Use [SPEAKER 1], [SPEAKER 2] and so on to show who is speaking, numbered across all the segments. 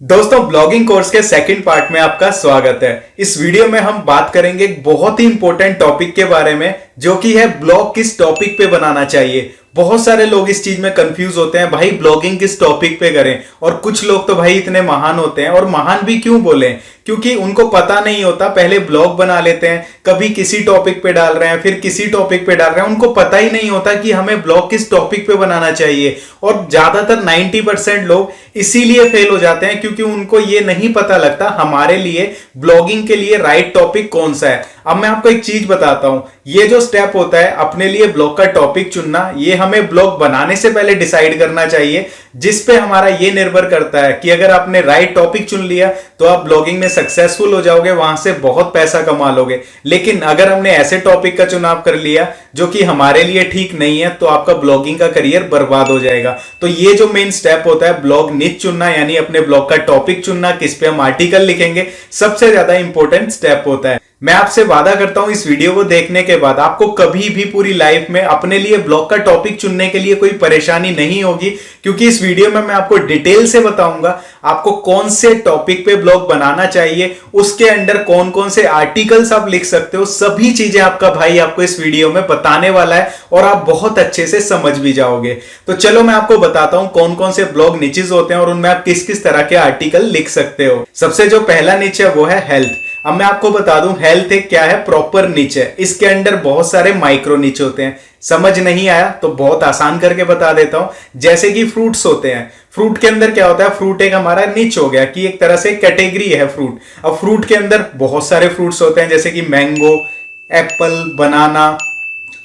[SPEAKER 1] दोस्तों blogging course के second part में आपका स्वागत है। इस वीडियो में हम बात करेंगे एक बहुत ही इंपॉर्टेंट टॉपिक के बारे में, जो कि है ब्लॉग किस टॉपिक पे बनाना चाहिए। बहुत सारे लोग इस चीज में कंफ्यूज होते हैं, भाई ब्लॉगिंग किस टॉपिक पे करें। और कुछ लोग तो भाई इतने महान होते हैं, और महान भी क्यों बोले, क्योंकि उनको पता नहीं होता, पहले ब्लॉग बना लेते हैं, कभी किसी टॉपिक पे डाल रहे हैं, फिर किसी टॉपिक पे डाल रहे हैं, उनको पता ही नहीं होता कि हमें ब्लॉग किस टॉपिक पे बनाना चाहिए। और ज्यादातर 90% लोग इसीलिए फेल हो जाते हैं, क्योंकि उनको ये नहीं पता लगता हमारे लिए ब्लॉगिंग के लिए राइट टॉपिक कौन सा है। अब मैं आपको एक चीज बताता हूं, ये जो स्टेप होता है अपने लिए ब्लॉग का टॉपिक चुनना, ये हमें ब्लॉग बनाने से पहले डिसाइड करना चाहिए, जिस पे हमारा ये निर्भर करता है कि अगर आपने राइट टॉपिक चुन लिया तो आप ब्लॉगिंग में सक्सेसफुल हो जाओगे, वहां से बहुत पैसा कमा लोगे। लेकिन अगर हमने ऐसे टॉपिक का चुनाव कर लिया जो कि हमारे लिए ठीक नहीं है, तो आपका ब्लॉगिंग का करियर बर्बाद हो जाएगा। तो ये जो मेन स्टेप होता है ब्लॉग निच चुनना, यानी अपने ब्लॉग का टॉपिक चुनना, किस पे हम आर्टिकल लिखेंगे, सबसे ज्यादा इंपॉर्टेंट स्टेप होता है। मैं आपसे वादा करता हूं इस वीडियो को देखने के बाद आपको कभी भी पूरी लाइफ में अपने लिए ब्लॉग का टॉपिक चुनने के लिए कोई परेशानी नहीं होगी, क्योंकि इस वीडियो में मैं आपको डिटेल से बताऊंगा आपको कौन से टॉपिक पे ब्लॉग बनाना चाहिए, उसके अंडर कौन कौन से आर्टिकल्स आप लिख सकते हो, सभी चीजें आपका भाई आपको इस वीडियो में बताने वाला है, और आप बहुत अच्छे से समझ भी जाओगे। तो चलो मैं आपको बताता हूं कौन कौन से ब्लॉग निचेस होते हैं और उनमें आप किस किस तरह के आर्टिकल लिख सकते हो। सबसे जो पहला निच है वो है हेल्थ। अब मैं आपको बता दूं हेल्थ एक क्या है, प्रॉपर निच है। इसके अंदर बहुत सारे माइक्रो निच होते हैं। समझ नहीं आया तो बहुत आसान करके बता देता हूं, जैसे कि फ्रूट्स होते हैं। फ्रूट के अंदर क्या होता है, फ्रूट एक हमारा निच हो गया कि एक तरह से कैटेगरी है फ्रूट। अब फ्रूट के अंदर बहुत सारे फ्रूट्स होते हैं, जैसे कि मैंगो, एप्पल, बनाना,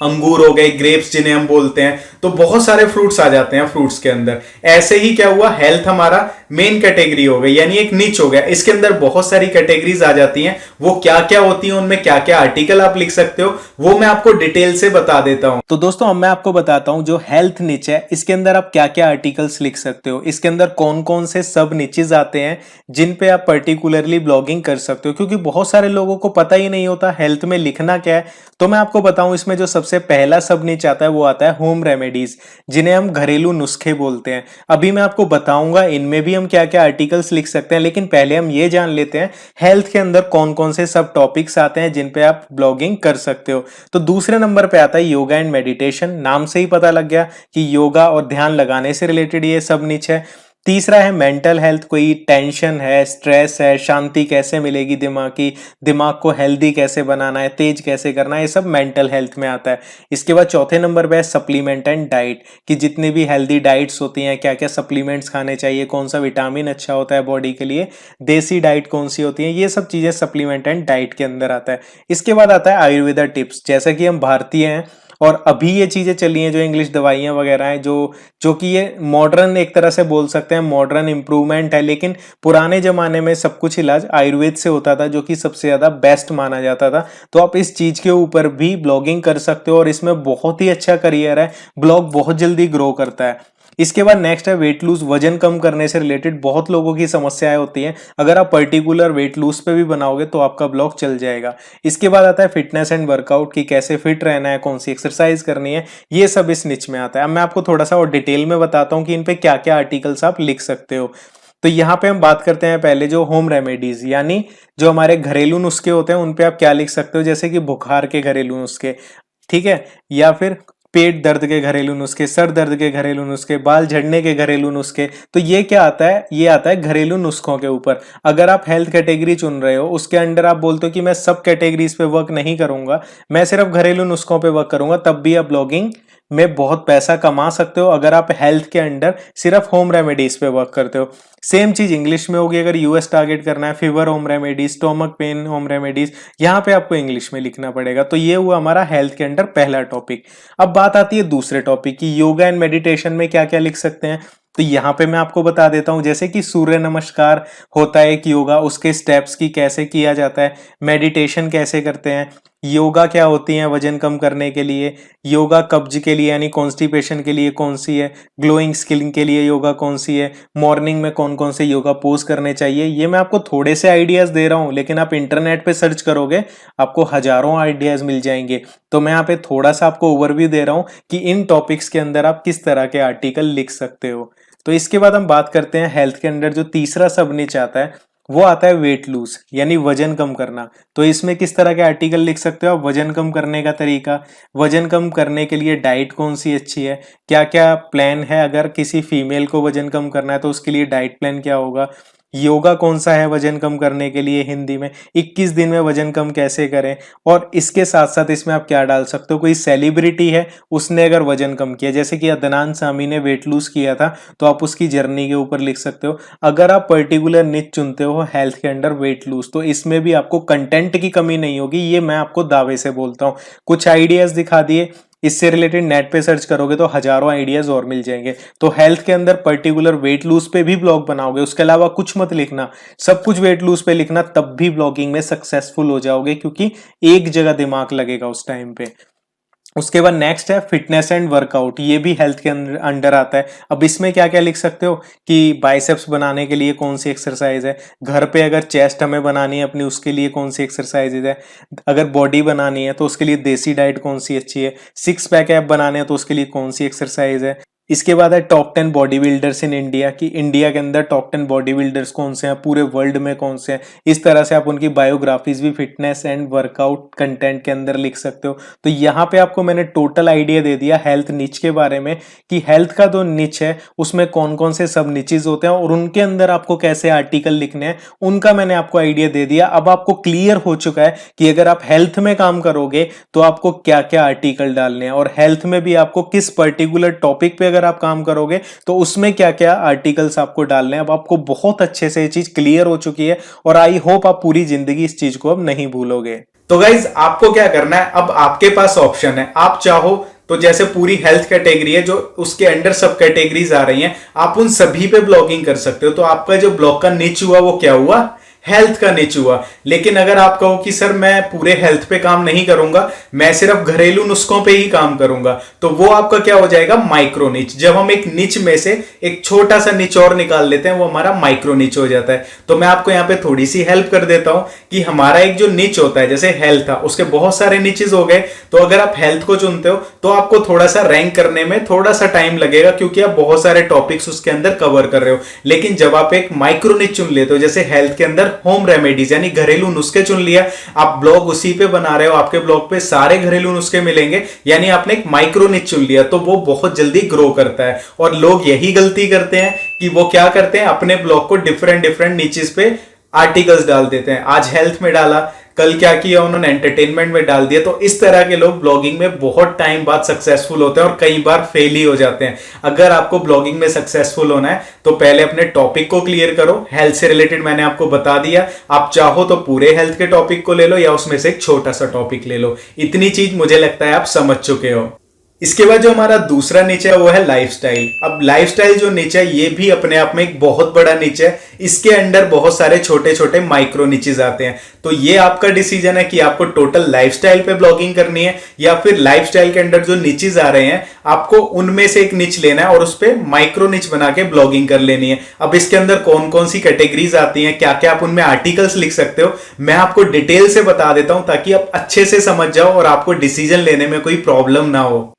[SPEAKER 1] अंगूर हो गए, ग्रेप्स जिन्हें हम बोलते हैं। तो बहुत सारे फ्रूट्स आ जाते हैं फ्रूट्स के अंदर। ऐसे ही क्या हुआ, हेल्थ हमारा मेन कैटेगरी हो गई, यानी एक निच हो गया। इसके अंदर बहुत सारी कैटेगरीज आ जाती हैं, वो क्या क्या होती हैं, उनमें क्या क्या आर्टिकल आप लिख सकते हो, वो मैं आपको डिटेल से बता देता हूं। तो दोस्तों अब मैं आपको बताता हूं जो हेल्थ निच है, इसके अंदर आप क्या क्या आर्टिकल्स लिख सकते हो, इसके अंदर कौन कौन से सब निचेस आते हैं जिन पे आप पर्टिकुलरली ब्लॉगिंग कर सकते हो, क्योंकि बहुत सारे लोगों को पता ही नहीं होता हेल्थ में लिखना क्या है। तो मैं आपको बताऊं, इसमें जो सबसे पहला सब निच आता है वो आता है होम रेमेडीज, जिन्हें हम घरेलू नुस्खे बोलते हैं। अभी मैं आपको बताऊंगा इनमें भी हम क्या क्या आर्टिकल्स लिख सकते हैं, लेकिन पहले हम ये जान लेते हैं हेल्थ के अंदर कौन कौन से सब टॉपिक्स आते हैं जिन पे आप ब्लॉगिंग कर सकते हो। तो दूसरे नंबर पे आता है योगा एंड मेडिटेशन। नाम से ही पता लग गया कि योगा और ध्यान लगाने से रिलेटेड ये सब निच है। तीसरा है मेंटल हेल्थ, कोई टेंशन है, स्ट्रेस है, शांति कैसे मिलेगी दिमाग की, दिमाग को हेल्दी कैसे बनाना है, तेज कैसे करना है, ये सब मेंटल हेल्थ में आता है। इसके बाद चौथे नंबर पे है सप्लीमेंट एंड डाइट, कि जितनी भी हेल्दी डाइट्स होती हैं, क्या क्या सप्लीमेंट्स खाने चाहिए, कौन सा विटामिन अच्छा होता है बॉडी के लिए, देसी डाइट कौन सी होती है, ये सब चीजें सप्लीमेंट एंड डाइट के अंदर आता है। इसके बाद आता है आयुर्वेदा टिप्स। जैसा कि हम भारतीय हैं और अभी ये चीजें चली हैं जो इंग्लिश दवाइयां वगैरह हैं, जो जो कि ये मॉडर्न एक तरह से बोल सकते हैं, मॉडर्न इंप्रूवमेंट है। लेकिन पुराने जमाने में सब कुछ इलाज आयुर्वेद से होता था, जो कि सबसे ज्यादा बेस्ट माना जाता था। तो आप इस चीज के ऊपर भी ब्लॉगिंग कर सकते हो और इसमें बहुत ही अच्छा करियर है, ब्लॉग बहुत जल्दी ग्रो करता है। इसके बाद नेक्स्ट है वेट लूज, वजन कम करने से रिलेटेड बहुत लोगों की समस्याएं होती हैं। अगर आप पर्टिकुलर वेट लूज पे भी बनाओगे तो आपका ब्लॉग चल जाएगा। इसके बाद आता है फिटनेस एंड वर्कआउट, की कैसे फिट रहना है, कौन सी एक्सरसाइज करनी है, ये सब इस निच में आता है। अब मैं आपको थोड़ा सा और डिटेल में बताता हूँ कि इन पे क्या क्या आर्टिकल्स आप लिख सकते हो। तो यहाँ पे हम बात करते हैं पहले जो होम रेमेडीज, यानी जो हमारे घरेलू नुस्खे होते हैं, उन पे आप क्या लिख सकते हो, जैसे कि बुखार के घरेलू नुस्खे, ठीक है, या फिर पेट दर्द के घरेलू नुस्खे, सर दर्द के घरेलू नुस्खे, बाल झड़ने के घरेलू नुस्खे। तो ये क्या आता है, ये आता है घरेलू नुस्खों के ऊपर। अगर आप हेल्थ कैटेगरी चुन रहे हो, उसके अंडर आप बोलते हो कि मैं सब कैटेगरीज पे वर्क नहीं करूंगा, मैं सिर्फ घरेलू नुस्खों पे वर्क करूंगा, तब भी आप ब्लॉगिंग में बहुत पैसा कमा सकते हो, अगर आप हेल्थ के अंडर सिर्फ होम रेमेडीज पे वर्क करते हो। सेम चीज इंग्लिश में होगी, अगर यूएस टारगेट करना है, fever home remedies, stomach pain home remedies, यहाँ पे आपको इंग्लिश में लिखना पड़ेगा। तो ये हुआ हमारा हेल्थ के अंडर पहला टॉपिक। अब बात आती है दूसरे टॉपिक की, योगा एंड मेडिटेशन में क्या क्या लिख सकते हैं। तो यहाँ पे मैं आपको बता देता हूं, जैसे कि सूर्य नमस्कार होता है एक योगा, उसके स्टेप्स की कैसे किया जाता है, मेडिटेशन कैसे करते हैं, योगा क्या होती है वजन कम करने के लिए, योगा कब्ज के लिए यानी कॉन्स्टिपेशन के लिए कौन सी है, ग्लोइंग स्किन के लिए योगा कौन सी है, मॉर्निंग में कौन कौन से योगा पोज करने चाहिए। ये मैं आपको थोड़े से आइडियाज दे रहा हूं, लेकिन आप इंटरनेट पे सर्च करोगे आपको हजारों आइडियाज मिल जाएंगे। तो मैं यहाँ पे थोड़ा सा आपको ओवरव्यू दे रहा हूं कि इन टॉपिक्स के अंदर आप किस तरह के आर्टिकल लिख सकते हो।
[SPEAKER 2] तो इसके बाद हम बात करते हैं हेल्थ के अंदर जो तीसरा सब निच आता है, वो आता है वेट लूज, यानी वजन कम करना। तो इसमें किस तरह के आर्टिकल लिख सकते हो आप, वजन कम करने का तरीका, वजन कम करने के लिए डाइट कौन सी अच्छी है, क्या क्या प्लान है, अगर किसी फीमेल को वजन कम करना है तो उसके लिए डाइट प्लान क्या होगा, योगा कौन सा है वजन कम करने के लिए हिंदी में, 21 दिन में वजन कम कैसे करें। और इसके साथ साथ इसमें आप क्या डाल सकते हो, कोई सेलिब्रिटी है उसने अगर वजन कम किया, जैसे कि अदनान सामी ने वेट लूज किया था, तो आप उसकी जर्नी के ऊपर लिख सकते हो। अगर आप पर्टिकुलर निच चुनते हो हेल्थ के अंडर वेट लूज, तो इसमें भी आपको कंटेंट की कमी नहीं होगी, ये मैं आपको दावे से बोलता हूँ। कुछ आइडियाज दिखा दिए, इससे रिलेटेड नेट पे सर्च करोगे तो हजारों आइडियाज और मिल जाएंगे। तो हेल्थ के अंदर पर्टिकुलर वेट लूज पे भी ब्लॉग बनाओगे, उसके अलावा कुछ मत लिखना, सब कुछ वेट लूज पे लिखना, तब भी ब्लॉगिंग में सक्सेसफुल हो जाओगे, क्योंकि एक जगह दिमाग लगेगा उस टाइम पे। उसके बाद नेक्स्ट है फिटनेस एंड वर्कआउट, ये भी हेल्थ के अंडर आता है। अब इसमें क्या क्या लिख सकते हो कि बाइसेप्स बनाने के लिए कौन सी एक्सरसाइज है, घर पे अगर चेस्ट हमें बनानी है अपनी उसके लिए कौन सी एक्सरसाइज है, अगर बॉडी बनानी है तो उसके लिए देसी डाइट कौन सी अच्छी है, सिक्स पैक ऐप बनाने हैं तो उसके लिए कौन सी एक्सरसाइज है। इसके बाद है top 10 body builders in India, कि इंडिया के अंदर टॉप 10 बॉडी बिल्डर्स कौन से हैं, पूरे वर्ल्ड में कौन से हैं। इस तरह से आप उनकी बायोग्राफीज भी फिटनेस एंड वर्कआउट कंटेंट के अंदर लिख सकते हो। तो यहाँ पे आपको मैंने टोटल आइडिया दे दिया हेल्थ निच के बारे में, कि हेल्थ का जो निच है उसमें कौन कौन से सब निचेस होते हैं और उनके अंदर आपको कैसे आर्टिकल लिखने हैं, उनका मैंने आपको आइडिया दे दिया। अब आपको क्लियर हो चुका है कि अगर आप हेल्थ में काम करोगे तो आपको क्या क्या आर्टिकल डालने हैं, और हेल्थ में भी आपको किस पर्टिकुलर टॉपिक पे अगर आप काम करोगे तो उसमें क्या क्या आर्टिकल्स आपको डालने हैं। अब आपको बहुत अच्छे से ये चीज क्लियर हो चुकी है, और आई होप आप पूरी जिंदगी इस चीज को अब नहीं भूलोगे।
[SPEAKER 1] तो गाइज आपको क्या करना है, अब आपके पास ऑप्शन है, आप चाहो तो जैसे पूरी हेल्थ कैटेगरी है जो उसके अंडर सब कैटेगरीज आ रही हैं, आप उन सभी पे ब्लॉगिंग कर सकते हो। तो आपका जो ब्लॉग का निच हुआ वो क्या हुआ, हेल्थ का निच हुआ। लेकिन अगर आप कहो कि सर मैं पूरे हेल्थ पे काम नहीं करूंगा, मैं सिर्फ घरेलू नुस्खों पे ही काम करूंगा, तो वो आपका क्या हो जाएगा, माइक्रो निच। जब हम एक निच में से एक छोटा सा निच और निकाल लेते हैं वो हमारा माइक्रो निच हो जाता है। तो मैं आपको यहाँ पे थोड़ी सी हेल्प कर देता हूं कि हमारा एक जो निच होता है, जैसे हेल्थ था उसके बहुत सारे निचेस हो गए, तो अगर आप हेल्थ को चुनते हो तो आपको थोड़ा सा रैंक करने में थोड़ा सा टाइम लगेगा, क्योंकि आप बहुत सारे टॉपिक्स उसके अंदर कवर कर रहे हो। लेकिन जब आप एक माइक्रो निच चुन लेते हो, जैसे हेल्थ के अंदर होम रेमेडीज यानी घरेलू नुस्खे चुन लिया, आप ब्लॉग उसी पे बना रहे हो, आपके ब्लॉग पे सारे घरेलू नुस्खे मिलेंगे, यानी आपने एक माइक्रो निच चुन लिया, तो वो बहुत जल्दी ग्रो करता है। और लोग यही गलती करते हैं कि वो क्या करते हैं, अपने ब्लॉग को डिफरेंट डिफरेंट नीचेस पे आर्टिकल्स डाल देते हैं। आज हेल्थ में डाला, कल क्या किया उन्होंने, एंटरटेनमेंट में डाल दिया। तो इस तरह के लोग ब्लॉगिंग में बहुत टाइम बाद सक्सेसफुल होते हैं और कई बार फेल ही हो जाते हैं। अगर आपको ब्लॉगिंग में सक्सेसफुल होना है तो पहले अपने टॉपिक को क्लियर करो। हेल्थ से रिलेटेड मैंने आपको बता दिया, आप चाहो तो पूरे हेल्थ के टॉपिक को ले लो या उसमें से एक छोटा सा टॉपिक ले लो। इतनी चीज मुझे लगता है आप समझ चुके हो। इसके बाद जो हमारा दूसरा नीचे है वो है लाइफस्टाइल। अब लाइफस्टाइल जो नीचे है ये भी अपने आप में एक बहुत बड़ा नीचे है, इसके अंडर बहुत सारे छोटे छोटे माइक्रो नीचेस आते हैं। तो ये आपका डिसीजन है कि आपको टोटल लाइफस्टाइल पे ब्लॉगिंग करनी है या फिर लाइफस्टाइल के अंडर जो नीचेस आ रहे हैं आपको उनमें से एक नीच लेना है और उस पर माइक्रो नीच बना के ब्लॉगिंग कर लेनी है। अब इसके अंदर कौन कौन सी कैटेगरीज आती हैं, क्या क्या आप उनमें आर्टिकल्स लिख सकते हो, मैं आपको डिटेल से बता देता हूं ताकि आप अच्छे से समझ जाओ और आपको डिसीजन लेने में कोई प्रॉब्लम ना हो।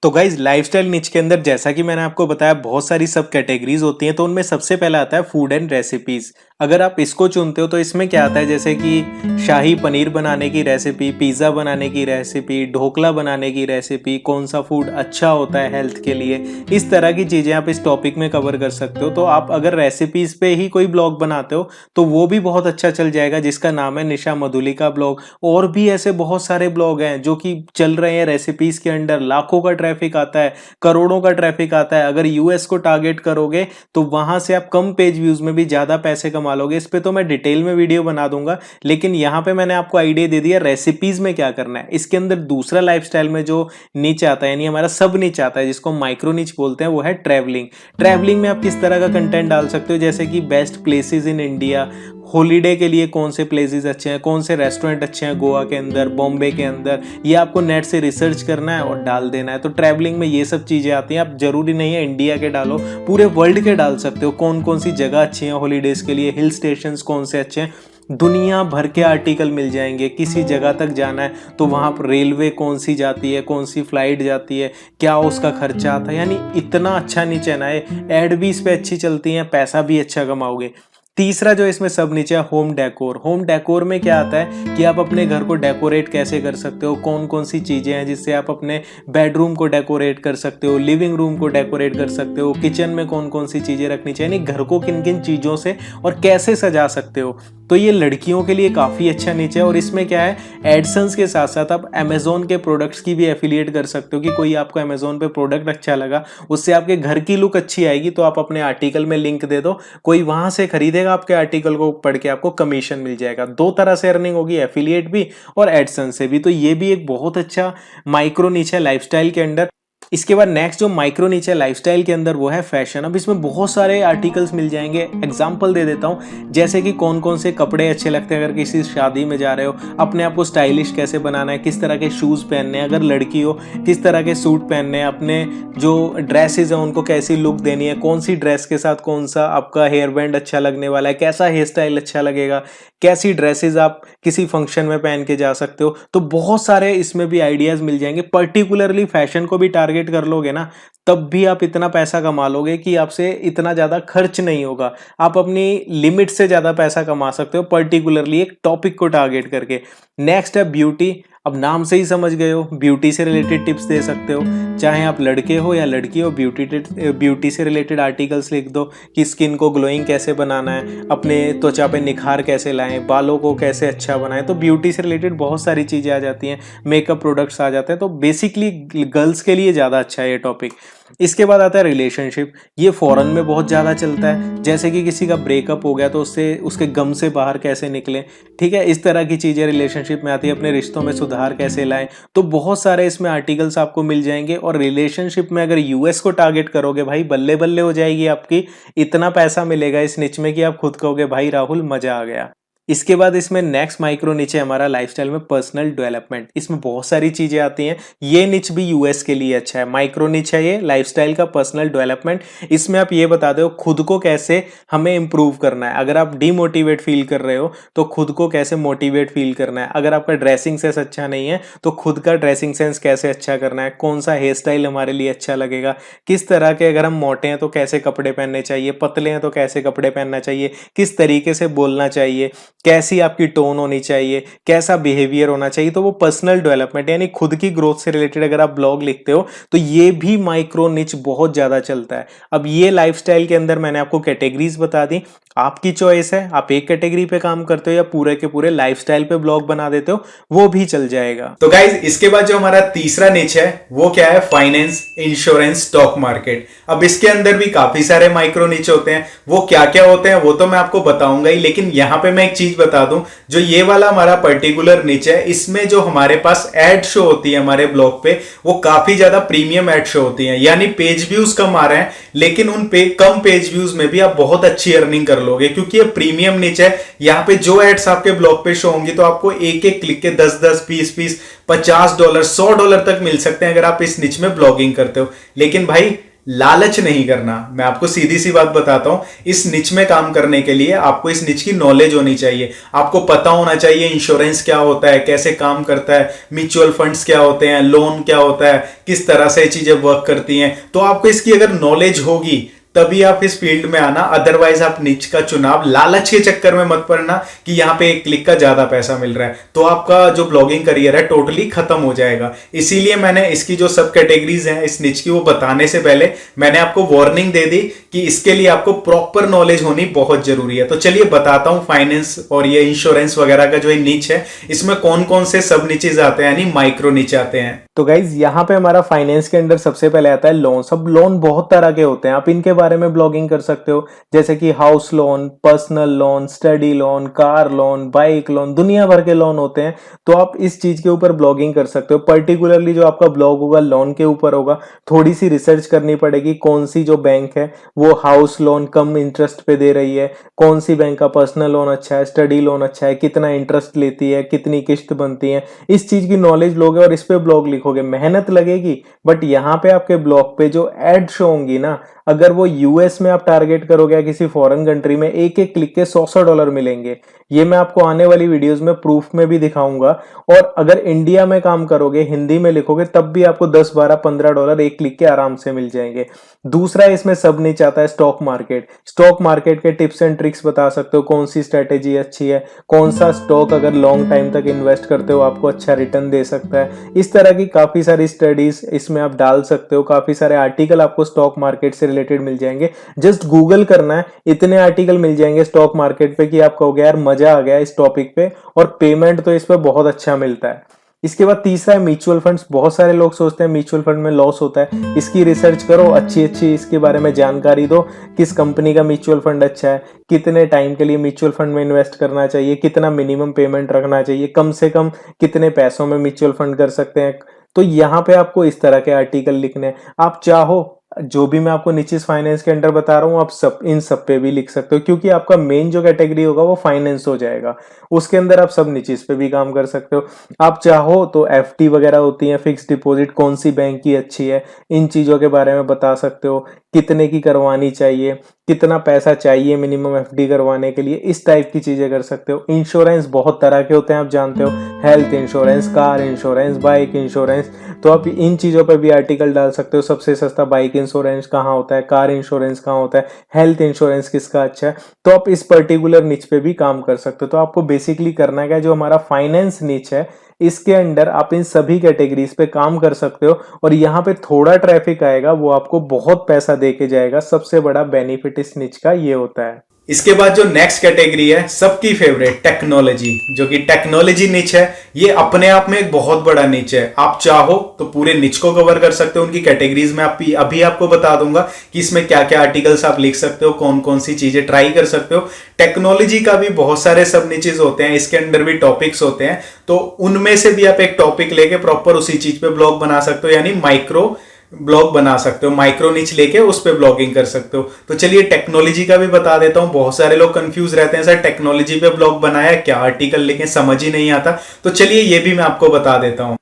[SPEAKER 2] तो गाइज लाइफस्टाइल निच के अंदर जैसा कि मैंने आपको बताया बहुत सारी सब कैटेगरीज होती हैं, तो उनमें सबसे पहला आता है फूड एंड रेसिपीज। अगर आप इसको चुनते हो तो इसमें क्या आता है, जैसे कि शाही पनीर बनाने की रेसिपी, पिज़्ज़ा बनाने की रेसिपी, ढोकला बनाने की रेसिपी, कौन सा फूड अच्छा होता है हेल्थ के लिए, इस तरह की चीज़ें आप इस टॉपिक में कवर कर सकते हो। तो आप अगर रेसिपीज़ पे ही कोई ब्लॉग बनाते हो तो वो भी बहुत अच्छा चल जाएगा, जिसका नाम है निशा मधुलिका ब्लॉग। और भी ऐसे बहुत सारे ब्लॉग हैं जो कि चल रहे हैं रेसिपीज़ के अंडर, लाखों का ट्रैफिक आता है, करोड़ों का ट्रैफिक आता है। अगर यूएस को टारगेट करोगे तो वहां से आप कम पेज व्यूज में भी ज्यादा पैसे कमा लोगे। इस पे तो मैं डिटेल में वीडियो बना दूंगा, लेकिन यहां पे मैंने आपको आइडिया दे दिया रेसिपीज में क्या करना है। इसके अंदर दूसरा लाइफस्टाइल में जो नीच आता है, यानी हमारा सब नीच आता है, जिसको माइक्रो नीच बोलते हैं, वो है ट्रैवलिंग। ट्रैवलिंग में आप किस तरह का कंटेंट डाल सकते हो, जैसे कि best places in India, holiday के लिए कौन से प्लेसेस अच्छे हैं, कौन से रेस्टोरेंट अच्छे हैं गोवा के अंदर, बॉम्बे के अंदर, ये आपको नेट से रिसर्च करना है और डाल देना है। तो ट्रैवलिंग में ये सब चीज़ें आती हैं। आप जरूरी नहीं है इंडिया के डालो, पूरे वर्ल्ड के डाल सकते हो, कौन कौन सी जगह अच्छी हैं हॉलीडेज के लिए, हिल स्टेशंस कौन से अच्छे हैं, दुनिया भर के आर्टिकल मिल जाएंगे। किसी जगह तक जाना है तो वहाँ पर रेलवे कौन सी जाती है, कौन सी फ्लाइट जाती है, क्या उसका खर्चा आता है, यानी इतना अच्छा नीचे ना है। एड भी इस पे अच्छी चलती हैं, पैसा भी अच्छा कमाओगे। तीसरा जो इसमें सब नीचे है होम डेकोर। होम डेकोर में क्या आता है कि आप अपने घर को डेकोरेट कैसे कर सकते हो, कौन कौन सी चीजें हैं जिससे आप अपने बेडरूम को डेकोरेट कर सकते हो, लिविंग रूम को डेकोरेट कर सकते हो, किचन में कौन कौन सी चीजें रखनी चाहिए, यानी घर को किन किन चीजों से और कैसे सजा सकते हो। तो ये लड़कियों के लिए काफी अच्छा नीचे है। और इसमें क्या है, एडसेंस के साथ साथ आप अमेजोन के प्रोडक्ट्स की भी एफिलिएट कर सकते हो कि कोई आपको अमेजोन पे प्रोडक्ट अच्छा लगा, उससे आपके घर की लुक अच्छी आएगी, तो आप अपने आर्टिकल में लिंक दे दो, कोई वहां से खरीदेगा, आपके आर्टिकल को पढ़ के आपको कमीशन मिल जाएगा। दो तरह से अर्निंग होगी, एफिलिएट भी और एडसेंस से भी। तो ये भी एक बहुत अच्छा माइक्रो नीचे है लाइफस्टाइल के अंडर। इसके बाद नेक्स्ट जो माइक्रो नीचे लाइफस्टाइल के अंदर वो है फैशन। अब इसमें बहुत सारे आर्टिकल्स मिल जाएंगे। एग्जांपल दे देता हूँ, जैसे कि कौन कौन से कपड़े अच्छे लगते हैं अगर किसी शादी में जा रहे हो, अपने आप को स्टाइलिश कैसे बनाना है, किस तरह के शूज़ पहनने हैं, अगर लड़की हो किस तरह के सूट पहनने हैं, अपने जो ड्रेसेस हैं उनको कैसी लुक देनी है, कौन सी ड्रेस के साथ कौन सा आपका हेयर बैंड अच्छा लगने वाला है, कैसा हेयर स्टाइल अच्छा लगेगा, कैसी ड्रेसेस आप किसी फंक्शन में पहन के जा सकते हो। तो बहुत सारे इसमें भी आइडियाज मिल जाएंगे। पर्टिकुलरली फैशन को भी टारगेट कर लोगे ना, तब भी आप इतना पैसा कमा लोगे कि आपसे इतना ज्यादा खर्च नहीं होगा। आप अपनी लिमिट से ज्यादा पैसा कमा सकते हो पर्टिकुलरली एक टॉपिक को टारगेट करके। नेक्स्ट है ब्यूटी। अब नाम से ही समझ गए हो, ब्यूटी से रिलेटेड टिप्स दे सकते हो, चाहे आप लड़के हो या लड़की हो, ब्यूटी से रिलेटेड आर्टिकल्स लिख दो कि स्किन को ग्लोइंग कैसे बनाना है, अपने त्वचा पे निखार कैसे लाएं, बालों को कैसे अच्छा बनाएं। तो ब्यूटी से रिलेटेड बहुत सारी चीज़ें आ जाती हैं, मेकअप प्रोडक्ट्स आ जाते हैं। तो बेसिकली गर्ल्स के लिए ज़्यादा अच्छा है ये टॉपिक। इसके बाद आता है रिलेशनशिप। ये फॉरेन में बहुत ज़्यादा चलता है, जैसे कि किसी का ब्रेकअप हो गया तो उससे उसके गम से बाहर कैसे निकले, ठीक है, इस तरह की चीज़ें रिलेशनशिप में आती है। अपने रिश्तों में सुधार कैसे लाएं, तो बहुत सारे इसमें आर्टिकल्स आपको मिल जाएंगे। और रिलेशनशिप में अगर यूएस को टारगेट करोगे भाई, बल्ले बल्ले हो जाएगी आपकी। इतना पैसा मिलेगा इस निच में कि आप खुद कहोगे भाई राहुल मजा आ गया। इसके बाद इसमें नेक्स्ट माइक्रो नीचे हमारा लाइफस्टाइल में पर्सनल डेवलपमेंट। इसमें बहुत सारी चीजें आती हैं। ये निच भी यूएस के लिए अच्छा है। माइक्रो निच है ये लाइफस्टाइल का पर्सनल डेवलपमेंट। इसमें आप ये बता दो खुद को कैसे हमें इंप्रूव करना है। अगर आप डीमोटिवेट फील कर रहे हो तो खुद को कैसे मोटिवेट फील करना है। अगर आपका ड्रेसिंग सेंस अच्छा नहीं है तो खुद का ड्रेसिंग सेंस कैसे अच्छा करना है, कौन सा हेयर स्टाइल हमारे लिए अच्छा लगेगा, किस तरह के, अगर हम मोटे हैं तो कैसे कपड़े पहनने चाहिए, पतले हैं तो कैसे कपड़े पहनना चाहिए, किस तरीके से बोलना चाहिए, कैसी आपकी टोन होनी चाहिए, कैसा बिहेवियर होना चाहिए। तो वो पर्सनल डेवलपमेंट यानी खुद की ग्रोथ से रिलेटेड अगर आप ब्लॉग लिखते हो तो ये भी माइक्रो निच बहुत ज्यादा चलता है। अब ये लाइफस्टाइल के अंदर मैंने आपको कैटेगरीज बता दी, आपकी चॉइस है, आप एक कैटेगरी पे काम करते हो या पूरे के पूरे लाइफस्टाइल पे ब्लॉग बना देते हो, वो भी चल जाएगा।
[SPEAKER 1] तो गाइज इसके बाद जो हमारा तीसरा निच है वो क्या है, फाइनेंस, इंश्योरेंस, स्टॉक मार्केट। अब इसके अंदर भी काफी सारे माइक्रो निच होते हैं। वो क्या क्या होते हैं वो तो मैं आपको बताऊंगा ही, लेकिन यहां पे मैं एक चीज बता दूं, जो ये वाला हमारा पर्टिकुलर निच है, इसमें जो हमारे पास एड शो होती है हमारे ब्लॉग पे, वो काफी ज्यादा प्रीमियम एड शो होती है। यानी पेज व्यूज कम आ रहे हैं, लेकिन उन पे कम पेज व्यूज में भी आप बहुत अच्छी अर्निंग कर लोगे, क्योंकि ये प्रीमियम निच है। यहाँ पे जो एड्स आपके ब्लॉग पे शो होंगी तो आपको एक एक क्लिक के 10-10, 20-20, $50, $100 तक मिल सकते हैं अगर आप इस निच में ब्लॉगिंग करते हो। लेकिन भाई लालच नहीं करना, मैं आपको सीधी सी बात बताता हूं। इस निच में काम करने के लिए आपको इस निच की नॉलेज होनी चाहिए। आपको पता होना चाहिए इंश्योरेंस क्या होता है, कैसे काम करता है, म्यूचुअल फंड्स क्या होते हैं, लोन क्या होता है, किस तरह से चीजें वर्क करती हैं। तो आपको इसकी अगर नॉलेज होगी तभी आप इस फील्ड में आना, अदरवाइज आप निच का चुनाव लालच के चक्कर में मत पड़ना कि यहां पे एक क्लिक का ज्यादा पैसा मिल रहा है, तो आपका जो ब्लॉगिंग करियर है टोटली खत्म हो जाएगा। इसीलिए मैंने इसकी जो सब कैटेगरीज हैं इस निच की, वो बताने से पहले मैंने आपको वार्निंग दे दी कि इसके लिए आपको प्रॉपर नॉलेज होनी बहुत जरूरी है। तो चलिए बताता हूं फाइनेंस और ये इंश्योरेंस वगैरह का जो ये निच है, इसमें कौन कौन से सब निचेज आते हैं, यानी माइक्रो निच आते हैं।
[SPEAKER 2] तो गाइज यहाँ पे हमारा फाइनेंस के अंदर सबसे पहले आता है लोन। सब लोन बहुत तरह के होते हैं, आप इनके बारे में ब्लॉगिंग कर सकते हो, जैसे कि house loan, personal loan, study loan, car loan, bike loan, दुनिया भर के लोन होते हैं। तो आप इस चीज के ऊपर ब्लॉगिंग कर सकते हो। पर्टिकुलरली जो आपका ब्लॉग होगा लोन के ऊपर होगा, थोड़ी सी रिसर्च करनी पड़ेगी कौन सी जो बैंक है वो हाउस लोन कम इंटरेस्ट पे दे रही है, कौन सी बैंक का पर्सनल लोन अच्छा है, स्टडी लोन अच्छा है, कितना इंटरेस्ट लेती है, कितनी किस्त बनती है। इस चीज की नॉलेज लोगे और इस पे ब्लॉग लिखोगे, मेहनत लगेगी, बट यहाँ पे आपके ब्लॉग पे जो एड शो होंगी ना, अगर वो यूएस में आप टारगेट करोगे या किसी फॉरेन कंट्री में, एक एक क्लिक के $100 मिलेंगे। ये मैं आपको आने वाली वीडियोस में प्रूफ में भी दिखाऊंगा। और अगर इंडिया में काम करोगे, हिंदी में लिखोगे, तब भी आपको 10, 12, $15 एक क्लिक के आराम से मिल जाएंगे। दूसरा इसमें सब नीचे आता है स्टॉक मार्केट। स्टॉक मार्केट के टिप्स एंड ट्रिक्स बता सकते हो, कौन सी स्ट्रेटेजी अच्छी है, कौन सा स्टॉक अगर लॉन्ग टाइम तक इन्वेस्ट करते हो आपको अच्छा रिटर्न दे सकता है। इस तरह की काफी सारी स्टडीज इसमें आप डाल सकते हो। काफी सारे आर्टिकल आपको स्टॉक मार्केट से रिलेटेड मिल जाएंगे। जस्ट गूगल करना है, इतने आर्टिकल मिल जाएंगे स्टॉक मार्केट पे कि आप कहोगे यार मजा आ गया इस टॉपिक पे, और पेमेंट तो इस पे बहुत अच्छा मिलता है। इसके बाद तीसरा है म्यूचुअल फंड्स। बहुत सारे लोग सोचते हैं म्यूचुअल फंड में लॉस होता है, इसकी रिसर्च करो, अच्छी अच्छी इसके बारे में जानकारी दो, किस कंपनी का म्यूचुअल फंड अच्छा है, कितने टाइम के लिए म्यूचुअल फंड में इन्वेस्ट करना चाहिए, कितना मिनिमम पेमेंट रखना चाहिए, कम से कम कितने पैसों में म्यूचुअल फंड कर सकते हैं। तो यहाँ पे आपको इस तरह के आर्टिकल लिखने हैं। आप चाहो जो भी मैं आपको निचिस फाइनेंस के अंडर बता रहा हूँ, आप सब इन सब पे भी लिख सकते हो, क्योंकि आपका मेन जो कैटेगरी होगा वो फाइनेंस हो जाएगा। उसके अंदर आप सब निचिस पे भी काम कर सकते हो। आप चाहो तो एफडी वगैरह होती है, फिक्स डिपॉजिट, कौन सी बैंक की अच्छी है, इन चीजों के बारे में बता सकते हो। कितने की करवानी चाहिए, कितना पैसा चाहिए मिनिमम एफडी करवाने के लिए, इस टाइप की चीजें कर सकते हो। इंश्योरेंस बहुत तरह के होते हैं, आप जानते हो, health insurance, car insurance, bike insurance, तो आप इन चीजों पर भी आर्टिकल डाल सकते हो। सबसे सस्ता बाइक इंश्योरेंस कहाँ होता है, कार इंश्योरेंस कहाँ होता है, हेल्थ इंश्योरेंस किसका अच्छा है, तो आप इस पर्टिकुलर निच पे भी काम कर सकते हो। तो आपको बेसिकली करना क्या है, जो हमारा फाइनेंस निच है इसके अंडर आप इन सभी कैटेगरीज पे काम कर सकते हो, और यहाँ पे थोड़ा ट्रैफिक आएगा, वो आपको बहुत पैसा दे के जाएगा। सबसे बड़ा बेनिफिट इस निच का ये होता है।
[SPEAKER 1] इसके बाद जो नेक्स्ट कैटेगरी है, सबकी फेवरेट टेक्नोलॉजी, जो कि टेक्नोलॉजी निच है। ये अपने आप में एक बहुत बड़ा निच है। आप चाहो तो पूरे निच को कवर कर सकते हो। उनकी कैटेगरीज में अभी आपको बता दूंगा कि इसमें क्या क्या आर्टिकल्स आप लिख सकते हो, कौन कौन सी चीजें ट्राई कर सकते हो। टेक्नोलॉजी का भी बहुत सारे सब निचेस होते हैं, इसके अंदर भी टॉपिक्स होते हैं, तो उनमें से भी आप एक टॉपिक लेके प्रॉपर उसी चीज पे ब्लॉग बना सकते हो, यानी माइक्रो ब्लॉग बना सकते हो। माइक्रो निच लेके उस पे ब्लॉगिंग कर सकते हो। तो चलिए टेक्नोलॉजी का भी बता देता हूं। बहुत सारे लोग कंफ्यूज रहते हैं, सर टेक्नोलॉजी पे ब्लॉग बनाया, क्या आर्टिकल लिखें, समझ ही नहीं आता। तो चलिए ये भी मैं आपको बता देता हूं।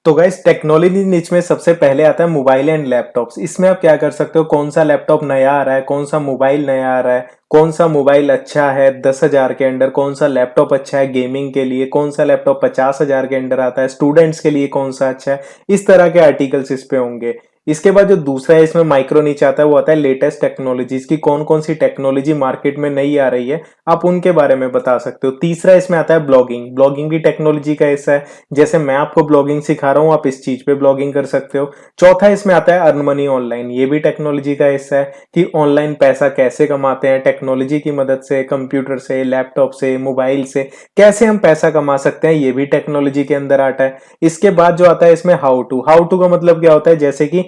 [SPEAKER 2] तो गाइस टेक्नोलॉजी निच में सबसे पहले आता है मोबाइल एंड लैपटॉप्स। इसमें आप क्या कर सकते हो, कौन सा लैपटॉप नया आ रहा है, कौन सा मोबाइल नया आ रहा है, कौन सा मोबाइल अच्छा है 10,000 के अंडर, कौन सा लैपटॉप अच्छा है गेमिंग के लिए, कौन सा लैपटॉप 50,000 के अंडर आता है, स्टूडेंट्स के लिए कौन सा अच्छा है, इस तरह के आर्टिकल्स इस पे होंगे। इसके बाद जो दूसरा है इसमें माइक्रो नीच आता है, वो आता है लेटेस्ट टेक्नोलॉजीज की, कौन कौन सी टेक्नोलॉजी मार्केट में नई आ रही है आप उनके बारे में बता सकते हो। तीसरा इसमें आता है ब्लॉगिंग। ब्लॉगिंग भी टेक्नोलॉजी का हिस्सा है, जैसे मैं आपको ब्लॉगिंग सिखा रहा हूं, आप इस चीज पे ब्लॉगिंग कर सकते हो। चौथा इसमें आता है अर्न मनी ऑनलाइन। ये भी टेक्नोलॉजी का हिस्सा है कि ऑनलाइन पैसा कैसे कमाते हैं टेक्नोलॉजी की मदद से, कंप्यूटर से, लैपटॉप से, मोबाइल से कैसे हम पैसा कमा सकते हैं, ये भी टेक्नोलॉजी के अंदर आता है। इसके बाद जो आता है इसमें हाउ टू का मतलब क्या होता है, जैसे कि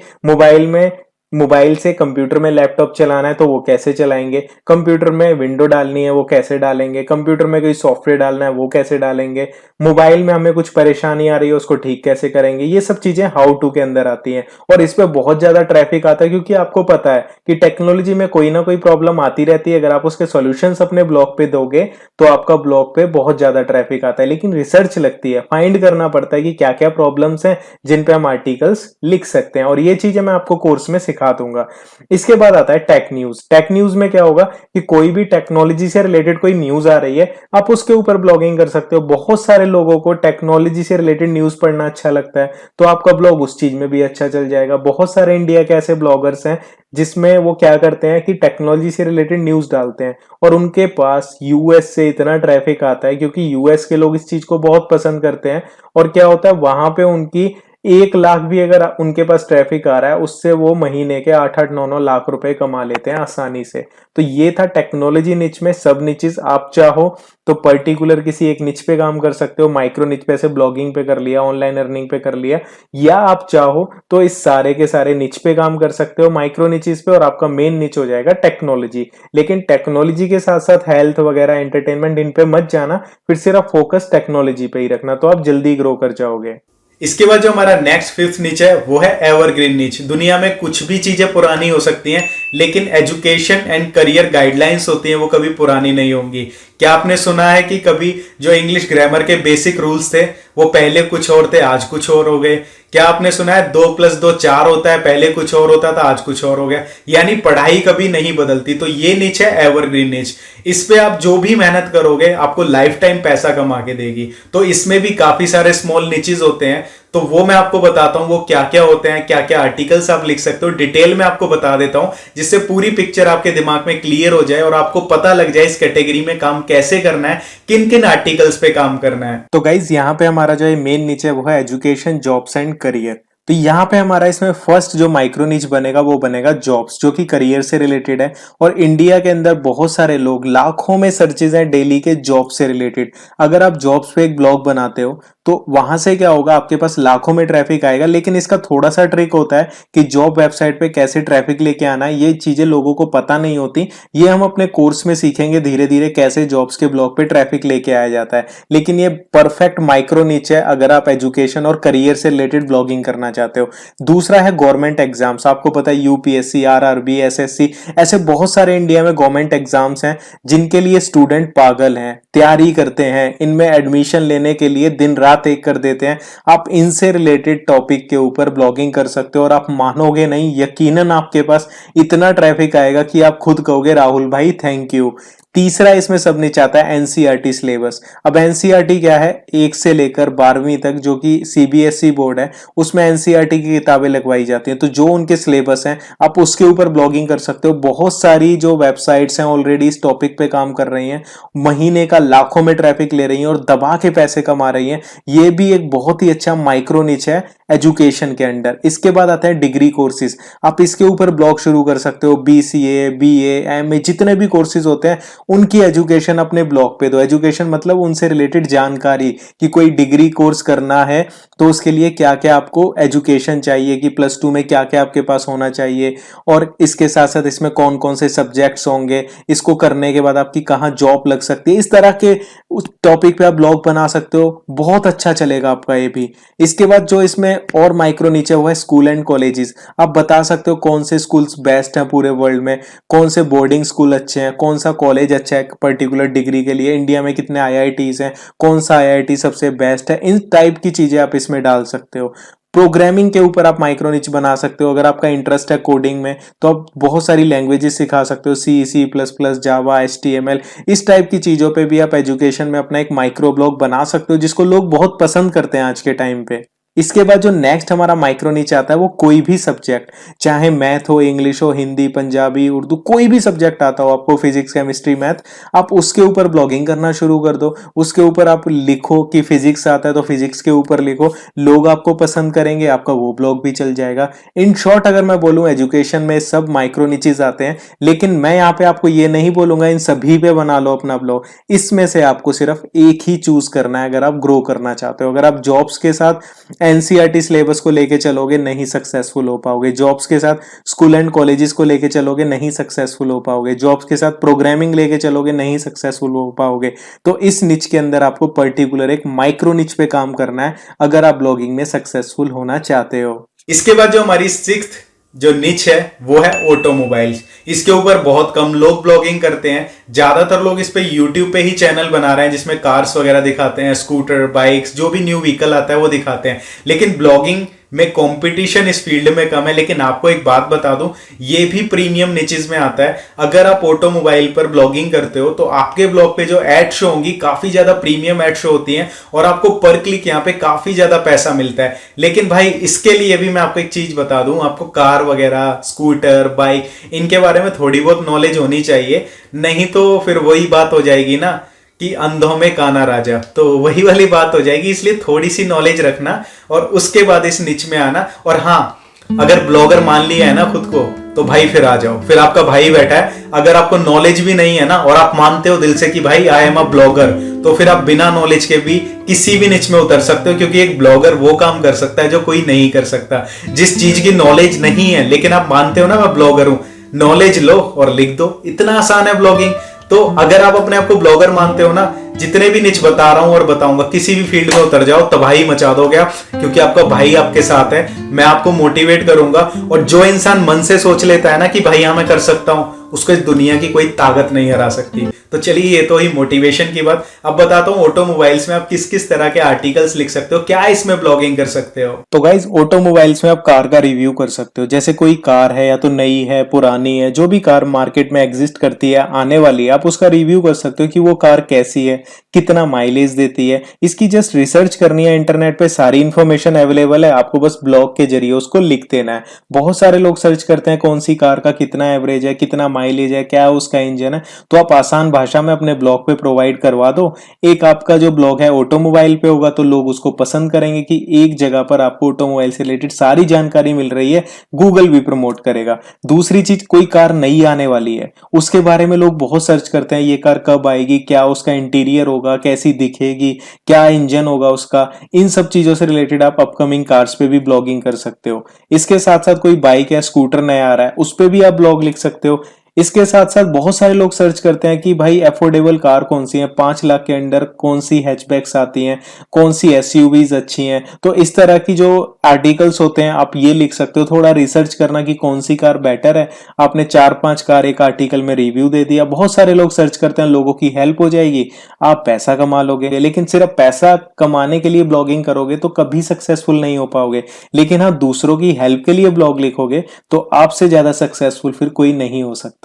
[SPEAKER 2] मोबाइल से कंप्यूटर में लैपटॉप चलाना है तो वो कैसे चलाएंगे, कंप्यूटर में विंडो डालनी है वो कैसे डालेंगे, कंप्यूटर में कोई सॉफ्टवेयर डालना है वो कैसे डालेंगे, मोबाइल में हमें कुछ परेशानी आ रही है उसको ठीक कैसे करेंगे। ये सब चीजें हाउ टू के अंदर आती हैं, और इस पे बहुत ज्यादा ट्रैफिक आता है, क्योंकि आपको पता है कि टेक्नोलॉजी में कोई ना कोई प्रॉब्लम आती रहती है। अगर आप उसके सॉल्यूशंस अपने ब्लॉग पे दोगे तो आपका ब्लॉग पे बहुत ज्यादा ट्रैफिक आता है, लेकिन रिसर्च लगती है, फाइंड करना पड़ता है कि क्या क्या प्रॉब्लम्स हैं जिन पे हम आर्टिकल्स लिख सकते हैं, और ये चीजें मैं आपको कोर्स में सिखा दूंगा। इसके बाद आता है टेक न्यूज। टेक न्यूज में क्या होगा कि कोई भी टेक्नोलॉजी से रिलेटेड कोई न्यूज आ रही है, आप उसके ऊपर ब्लॉगिंग कर सकते हो। बहुत सारे लोगों को टेक्नोलॉजी से रिलेटेड न्यूज पढ़ना अच्छा लगता है, तो आपका ब्लॉग उस चीज में भी अच्छा चल जाएगा। बहुत सारे इंडिया के ऐसे ब्लॉगर्स हैं जिसमें वो क्या करते हैं कि टेक्नोलॉजी से रिलेटेड न्यूज डालते हैं, और उनके पास यूएस से इतना ट्रैफिक आता है, क्योंकि यूएस के लोग इस चीज को बहुत पसंद करते हैं। और क्या होता है वहां पे उनकी 1 लाख भी अगर उनके पास ट्रैफिक आ रहा है, उससे वो महीने के 8-8, 9-9 लाख रुपए कमा लेते हैं आसानी से। तो ये था टेक्नोलॉजी निच में सब निचेस। आप चाहो तो पर्टिकुलर किसी एक निच पे काम कर सकते हो, माइक्रो निच पे से ब्लॉगिंग पे कर लिया, ऑनलाइन अर्निंग पे कर लिया, या आप चाहो तो इस सारे के सारे निच पे काम कर सकते हो, माइक्रो निचेस पे, और आपका मेन निच हो जाएगा टेक्नोलॉजी। लेकिन टेक्नोलॉजी के साथ साथ हेल्थ वगैरह, एंटरटेनमेंट, इन पे मत जाना, फिर सिर्फ फोकस टेक्नोलॉजी पे ही रखना, तो आप जल्दी ग्रो कर जाओगे।
[SPEAKER 1] इसके बाद जो हमारा नेक्स्ट फिफ्थ नीच है वो है एवरग्रीन नीच। दुनिया में कुछ भी चीजें पुरानी हो सकती हैं, लेकिन एजुकेशन एंड करियर गाइडलाइंस होती हैं वो कभी पुरानी नहीं होंगी। क्या आपने सुना है कि कभी जो इंग्लिश ग्रामर के बेसिक रूल्स थे वो पहले कुछ और थे, आज कुछ और हो गए? क्या आपने सुना है 2+2 4 होता है, पहले कुछ और होता था, आज कुछ और हो गया? यानी पढ़ाई कभी नहीं बदलती। तो ये निच है एवरग्रीन निच। इस पे आप जो भी मेहनत करोगे आपको लाइफ टाइम पैसा कमा के देगी। तो इसमें भी काफी सारे स्मॉल निचेस होते हैं, तो वो मैं आपको बताता हूं वो क्या क्या होते हैं, क्या क्या आर्टिकल्स आप लिख सकते हो, डिटेल में आपको बता देता हूं, जिससे पूरी पिक्चर आपके दिमाग में क्लियर हो जाए और आपको पता लग जाए इस कैटेगरी में काम कैसे करना है, किन किन आर्टिकल्स पे काम करना है।
[SPEAKER 2] तो गाइज यहाँ पे हमारा जो मेन नीचे वो है एजुकेशन, जॉब्स एंड करियर। तो यहाँ पे हमारा इसमें फर्स्ट जो माइक्रो नीच बनेगा वो बनेगा जॉब्स, जो कि करियर से रिलेटेड है। और इंडिया के अंदर बहुत सारे लोग, लाखों में सर्चेज हैं डेली के जॉब से रिलेटेड। अगर आप जॉब्स पे एक ब्लॉग बनाते हो तो वहां से क्या होगा, आपके पास लाखों में ट्रैफिक आएगा। लेकिन इसका थोड़ा सा ट्रिक होता है कि जॉब वेबसाइट पे कैसे ट्रैफिक लेके आना है, ये चीजें लोगों को पता नहीं होती। ये हम अपने कोर्स में सीखेंगे धीरे धीरे कैसे जॉब्स के ब्लॉग पे ट्रैफिक लेके आया जाता है। लेकिन ये परफेक्ट माइक्रो नीच है अगर आप एजुकेशन और करियर से रिलेटेड ब्लॉगिंग करना चाहते हो। दूसरा है गवर्नमेंट एग्जाम्स। आपको पता है यूपीएससी, आरआरबी, एसएससी, ऐसे बहुत सारे इंडिया में गवर्नमेंट एग्जाम्स हैं जिनके लिए स्टूडेंट पागल हैं, तैयारी करते हैं, इनमें एडमिशन लेने के लिए दिन रात एक कर देते हैं। आप इनसे रिलेटेड टॉपिक के ऊपर ब्लॉगिंग कर सकते हो और आप मानोगे नहीं, यकीनन आपके पास इतना ट्रैफिक आएगा कि आप खुद कहोगे राहुल भाई थैंक यू। तीसरा इसमें सब नीचे आता है एनसीईआरटी सिलेबस। अब एनसीईआरटी क्या है, 1 से लेकर 12वीं तक जो कि सीबीएसई बोर्ड है उसमें एनसीईआरटी की किताबें लगवाई जाती हैं। तो जो उनके सिलेबस हैं आप उसके ऊपर ब्लॉगिंग कर सकते हो। बहुत सारी जो वेबसाइट्स हैं ऑलरेडी इस टॉपिक पे काम कर रही हैं, महीने का लाखों में ट्रैफिक ले रही हैं और दबा के पैसे कमा रही हैं। ये भी एक बहुत ही अच्छा माइक्रो निच है एजुकेशन के अंडर। इसके बाद आता है डिग्री कोर्सेज। आप इसके ऊपर ब्लॉग शुरू कर सकते हो। बीसीए, बीए, एमए, जितने भी कोर्सेज होते हैं उनकी एजुकेशन अपने ब्लॉग पे दो। एजुकेशन मतलब उनसे रिलेटेड जानकारी कि कोई डिग्री कोर्स करना है तो उसके लिए क्या क्या आपको एजुकेशन चाहिए, कि +2 में क्या क्या आपके पास होना चाहिए, और इसके साथ साथ इसमें कौन कौन से सब्जेक्ट्स होंगे, इसको करने के बाद आपकी कहाँ जॉब लग सकती है। इस तरह के उस टॉपिक पे आप ब्लॉग बना सकते हो, बहुत अच्छा चलेगा आपका ये भी। इसके बाद जो इसमें और माइक्रो नीचे हुआ है स्कूल एंड कॉलेजेस। आप बता सकते हो कौन से स्कूल्स बेस्ट हैं पूरे वर्ल्ड में, कौन से बोर्डिंग स्कूल अच्छे हैं, कौन सा कॉलेज अच्छा है पर्टिकुलर डिग्री के लिए, इंडिया में कितने आईआईटीज हैं, कौन सा आईआईटी सबसे बेस्ट है। इन टाइप की चीजें आप इसमें डाल सकते हो। प्रोग्रामिंग के ऊपर आप माइक्रो निच बना सकते हो। अगर आपका इंटरेस्ट है कोडिंग में तो आप बहुत सारी लैंग्वेजेस सिखा सकते हो, C++, जावा, HTML, इस टाइप की चीजों पे भी आप एजुकेशन में अपना एक माइक्रो ब्लॉग बना सकते हो, जिसको लोग बहुत पसंद करते हैं आज के टाइम पे। इसके बाद जो नेक्स्ट हमारा माइक्रो नीच आता है वो कोई भी सब्जेक्ट, चाहे मैथ हो, इंग्लिश हो, हिंदी, पंजाबी, उर्दू, कोई भी सब्जेक्ट आता हो आपको, फिजिक्स, केमिस्ट्री, मैथ, आप उसके ऊपर ब्लॉगिंग करना शुरू कर दो। उसके ऊपर आप लिखो कि फिजिक्स आता है तो फिजिक्स के ऊपर लिखो, लोग आपको पसंद करेंगे, आपका वो ब्लॉग भी चल जाएगा। इन शॉर्ट अगर मैं बोलूं एजुकेशन में सब माइक्रो नीचेस आते हैं, लेकिन मैं यहाँ पे आपको ये नहीं बोलूंगा इन सभी पे बना लो अपना ब्लॉग। इसमें से आपको सिर्फ एक ही चूज करना है अगर आप ग्रो करना चाहते हो। अगर आप जॉब्स के साथ एनसीईआरटी सिलेबस को लेके चलोगे नहीं सक्सेसफुल हो पाओगे, जॉब्स के साथ स्कूल एंड कॉलेजेस को लेके चलोगे नहीं सक्सेसफुल हो पाओगे, जॉब्स के साथ प्रोग्रामिंग लेके चलोगे नहीं सक्सेसफुल हो पाओगे। तो इस निच के अंदर आपको पर्टिकुलर एक माइक्रो निच पे काम करना है अगर आप ब्लॉगिंग में सक्सेसफुल होना चाहते हो।
[SPEAKER 1] इसके बाद जो हमारी 6th जो निच है वो है ऑटोमोबाइल्स। इसके ऊपर बहुत कम लोग ब्लॉगिंग करते हैं, ज्यादातर लोग इस पे यूट्यूब पे ही चैनल बना रहे हैं जिसमें कार्स वगैरह दिखाते हैं, स्कूटर, बाइक्स, जो भी न्यू व्हीकल आता है वो दिखाते हैं। लेकिन ब्लॉगिंग में कंपटीशन इस फील्ड में कम है। लेकिन आपको एक बात बता दूं, ये भी प्रीमियम निचेस में आता है। अगर आप ऑटोमोबाइल पर ब्लॉगिंग करते हो तो आपके ब्लॉग पे जो एड शो होंगी काफी ज्यादा प्रीमियम एड शो होती हैं और आपको पर क्लिक यहाँ पे काफी ज्यादा पैसा मिलता है। लेकिन भाई इसके लिए भी मैं आपको एक चीज बता दूं, आपको कार वगैरह, स्कूटर, बाइक, इनके बारे में थोड़ी बहुत नॉलेज होनी चाहिए, नहीं तो फिर वही बात हो जाएगी ना कि अंधों में काना राजा, तो वही वाली बात हो जाएगी। इसलिए थोड़ी सी नॉलेज रखना और उसके बाद इस निच में आना। और हाँ, अगर ब्लॉगर मान लिया है ना खुद को तो भाई फिर आ जाओ, फिर आपका भाई बैठा है। अगर आपको नॉलेज भी नहीं है ना और आप मानते हो दिल से कि भाई आई एम अ ब्लॉगर, तो फिर आप बिना नॉलेज के भी किसी भी निच में उतर सकते हो, क्योंकि एक ब्लॉगर वो काम कर सकता है जो कोई नहीं कर सकता। जिस चीज की नॉलेज नहीं है लेकिन आप मानते हो ना मैं ब्लॉगर हूं, नॉलेज लो और लिख दो, इतना आसान है ब्लॉगिंग। तो अगर आप अपने आप को ब्लॉगर मानते हो ना, जितने भी निच बता रहा हूं और बताऊंगा, किसी भी फील्ड में उतर जाओ, तबाही मचा दोगे आप, क्योंकि आपका भाई आपके साथ है। मैं आपको मोटिवेट करूंगा, और जो इंसान मन से सोच लेता है ना कि भाई हाँ मैं कर सकता हूं, उसको इस दुनिया की कोई ताकत नहीं हरा सकती। तो चलिए, ये तो ही मोटिवेशन की बात। अब बताता हूँ ऑटोमोबाइल्स में आप किस किस तरह के आर्टिकल्स लिख सकते हो, क्या इसमें ब्लॉगिंग कर सकते हो।
[SPEAKER 2] तो गाइज ऑटोमोबाइल्स में आप कार का रिव्यू कर सकते हो। जैसे कोई कार है या तो नई है, पुरानी है, जो भी कार मार्केट में एग्जिस्ट करती है, आने वाली है, आप उसका रिव्यू कर सकते हो कि वो कार कैसी है, कितना माइलेज देती है। इसकी जस्ट रिसर्च करनी है, इंटरनेट पे सारी इंफॉर्मेशन अवेलेबल है, आपको बस ब्लॉग के जरिए उसको लिख देना है। बहुत सारे लोग सर्च करते हैं कौन सी कार का कितना एवरेज है, कितना माइलेज है, क्या उसका इंजन है, तो आप आसान भाषा में अपने ब्लॉग पे प्रोवाइड करवा दो। एक आपका जो ब्लॉग है ऑटोमोबाइल पे होगा तो लोग उसको पसंद करेंगे कि एक जगह पर आपको ऑटोमोबाइल से रिलेटेड सारी जानकारी मिल रही है, गूगल भी प्रमोट करेगा। दूसरी चीज, कोई कार नई आने वाली है, उसके बारे में लोग बहुत सर्च करते हैं, ये कार कब आएगी, क्या उसका इंटीरियर होगा, कैसी दिखेगी, क्या इंजन होगा उसका। इन सब चीजों से रिलेटेड आप अपकमिंग कार्स पे भी ब्लॉगिंग कर सकते हो। इसके साथ साथ कोई बाइक या स्कूटर नया आ रहा है, उस पे भी आप ब्लॉग लिख सकते हो। इसके साथ साथ बहुत सारे लोग सर्च करते हैं कि भाई अफोर्डेबल कार कौन सी है, 5 लाख के अंडर कौन सी हैचबैक्स आती हैं, कौन सी एसयूवीज अच्छी हैं। तो इस तरह की जो आर्टिकल्स होते हैं आप ये लिख सकते हो। थोड़ा रिसर्च करना कि कौन सी कार बेटर है, आपने 4-5 कार एक आर्टिकल में रिव्यू दे दिया। बहुत सारे लोग सर्च करते हैं, लोगों की हेल्प हो जाएगी, आप पैसा कमा लोगे। लेकिन सिर्फ पैसा कमाने के लिए ब्लॉगिंग करोगे तो कभी सक्सेसफुल नहीं हो पाओगे। लेकिन हाँ, दूसरों की हेल्प के लिए ब्लॉग लिखोगे तो आपसे ज्यादा सक्सेसफुल फिर कोई नहीं हो सकता।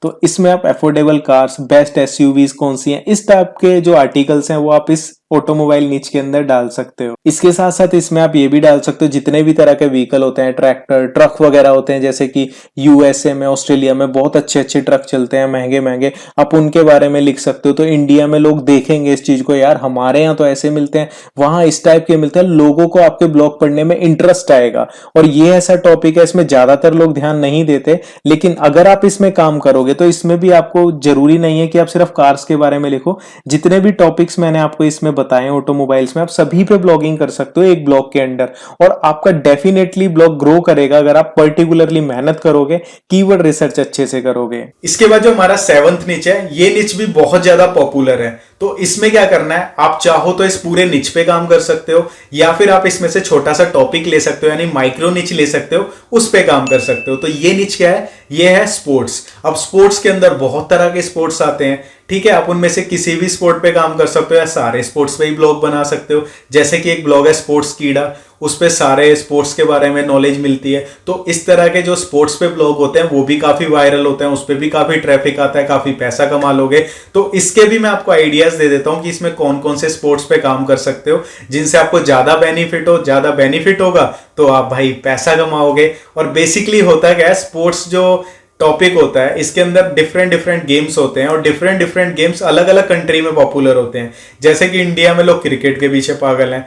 [SPEAKER 2] तो इसमें आप अफोर्डेबल कार्स, बेस्ट एसयूवीज कौन सी हैं, इस टाइप के जो आर्टिकल्स हैं वो आप इस ऑटोमोबाइल निच के अंदर डाल सकते हो। इसके साथ साथ इसमें आप ये भी डाल सकते हो जितने भी तरह के व्हीकल होते हैं, ट्रैक्टर, ट्रक वगैरह होते हैं, जैसे कि यूएसए में, ऑस्ट्रेलिया में बहुत अच्छे अच्छे ट्रक चलते हैं, महंगे महंगे, आप उनके बारे में लिख सकते हो। तो इंडिया में लोग देखेंगे इस चीज को, यार हमारे यहाँ तो ऐसे मिलते हैं, वहां इस टाइप के मिलते हैं, लोगों को आपके ब्लॉग पढ़ने में इंटरेस्ट आएगा। और ये ऐसा टॉपिक है, इसमें ज्यादातर लोग ध्यान नहीं देते, लेकिन अगर आप इसमें काम करोगे तो इसमें भी आपको जरूरी नहीं है कि आप सिर्फ कार्स के बारे में लिखो। जितने भी टॉपिक्स मैंने आपको इसमें बताए ऑटोमोबाइल्स में, आप सभी पे ब्लॉगिंग कर सकते हो एक ब्लॉग के अंडर, और आपका डेफिनेटली ब्लॉग ग्रो करेगा अगर आप पर्टिकुलरली मेहनत करोगे, कीवर्ड रिसर्च अच्छे से करोगे।
[SPEAKER 1] इसके बाद जो हमारा 7th निच है, ये निच भी बहुत ज्यादा पॉपुलर है। तो इसमें क्या करना है, आप चाहो तो इस पूरे निच पे काम कर सकते हो, या फिर आप इसमें से छोटा सा टॉपिक ले सकते हो, यानी माइक्रो निच ले सकते हो, उस पे काम कर सकते हो। तो ये निच क्या है, ये है स्पोर्ट्स। अब स्पोर्ट्स के अंदर बहुत तरह के स्पोर्ट्स आते हैं, ठीक है। आप उनमें से किसी भी स्पोर्ट पे काम कर सकते हो, या सारे स्पोर्ट्स पे ही ब्लॉग बना सकते हो। जैसे कि एक ब्लॉग है स्पोर्ट्स कीड़ा, उस पे सारे स्पोर्ट्स के बारे में नॉलेज मिलती है। तो इस तरह के जो स्पोर्ट्स पे ब्लॉग होते हैं वो भी काफी वायरल होते हैं, उस पे भी काफी ट्रैफिक आता है, काफी पैसा कमा लोगे। तो इसके भी मैं आपको आइडियाज दे देता हूं कि इसमें कौन कौन से स्पोर्ट्स पे काम कर सकते हो, जिनसे आपको ज्यादा बेनिफिट होगा तो आप भाई पैसा कमाओगे। और बेसिकली होता क्या है, स्पोर्ट्स जो टॉपिक होता है इसके अंदर डिफरेंट गेम्स होते हैं, और डिफरेंट गेम्स अलग अलग कंट्री में पॉपुलर होते हैं। जैसे कि इंडिया में लोग क्रिकेट के पीछे पागल हैं,